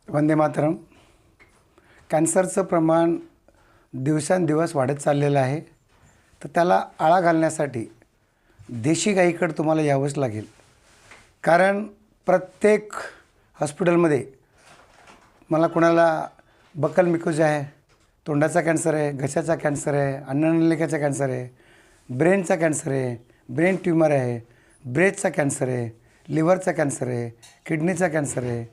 वंदे मातरम. कॅन्सरचं प्रमाण दिवसेंदिवस वाढत चाललेलं आहे. तर त्याला आळा घालण्यासाठी देशी गाईकडे तुम्हाला यावंच लागेल. कारण प्रत्येक हॉस्पिटलमध्ये मला कोणाला बक्कल मिकुजा आहे, तोंडाचा कॅन्सर आहे, घशाचा कॅन्सर आहे, अन्ननलिकेचा कॅन्सर आहे, ब्रेनचा कॅन्सर आहे, ब्रेन ट्यूमर आहे, ब्रेथचा कॅन्सर आहे, लिव्हरचा कॅन्सर आहे, किडनीचा कॅन्सर आहे,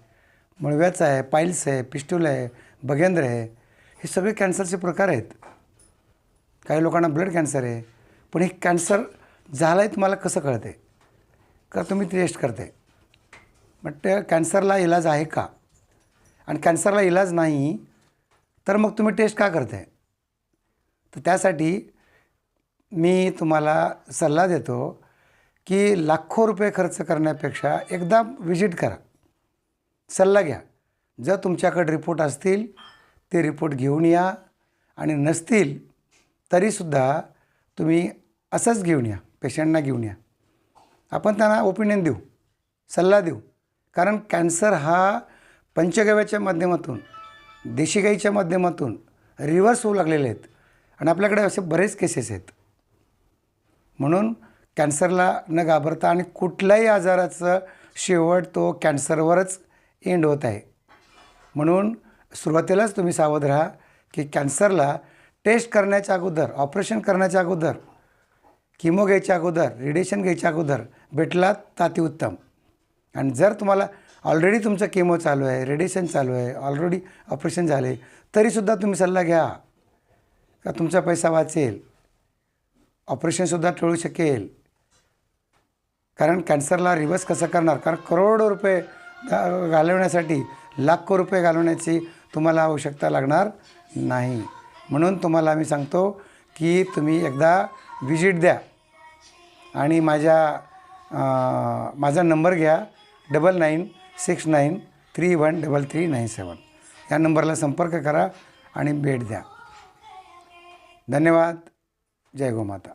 मुळव्याचा आहे, पाईल्स आहे, पिस्टूल आहे, भगेंद्र आहे. हे सगळे कॅन्सरचे प्रकार आहेत. काही लोकांना ब्लड कॅन्सर आहे. पण हे कॅन्सर झालं आहे तुम्हाला कसं कळते? का तुम्ही टेस्ट करते. मग त्या कॅन्सरला इलाज आहे का? आणि कॅन्सरला इलाज नाही तर मग तुम्ही टेस्ट का करताय? तर त्यासाठी मी तुम्हाला सल्ला देतो की लाखो रुपये खर्च करण्यापेक्षा एकदा व्हिजिट करा, सल्ला घ्या. जर तुमच्याकडे रिपोर्ट असतील ते रिपोर्ट घेऊन या, आणि नसतील तरीसुद्धा तुम्ही असंच घेऊन या, पेशंटना घेऊन या. आपण त्यांना ओपिनियन देऊ, सल्ला देऊ. कारण कॅन्सर हा पंचगव्याच्या माध्यमातून, देशी गाईच्या माध्यमातून रिव्हर्स होऊ लागलेले आहेत. आणि आपल्याकडे असे बरेच केसेस आहेत. म्हणून कॅन्सरला न घाबरता, आणि कुठल्याही आजाराचं शेवट तो कॅन्सरवरच एंड होत आहे. म्हणून सुरुवातीलाच तुम्ही सावध राहा की कॅन्सरला टेस्ट करण्याच्या अगोदर, ऑपरेशन करण्याच्या अगोदर, किमो घ्यायच्या अगोदर, रेडिएशन घ्यायच्या अगोदर भेटलात ताती उत्तम. आणि जर तुम्हाला ऑलरेडी तुमचं केमो चालू आहे, रेडिएशन चालू आहे, ऑलरेडी ऑपरेशन झाले, तरीसुद्धा तुम्ही सल्ला घ्या. का तुमचा पैसा वाचेल, ऑपरेशनसुद्धा टळू शकेल. कारण कॅन्सरला रिव्हर्स कसं करणार? कारण करोडो रुपये घालवण्यासाठी लाखो रुपये घालवण्याची तुम्हाला आवश्यकता लागणार नाही. म्हणून तुम्हाला आम्ही सांगतो की तुम्ही एकदा व्हिजिट द्या. आणि माझा नंबर घ्या, 9969313397. या नंबरला संपर्क करा आणि भेट द्या. धन्यवाद. जय गोमाता.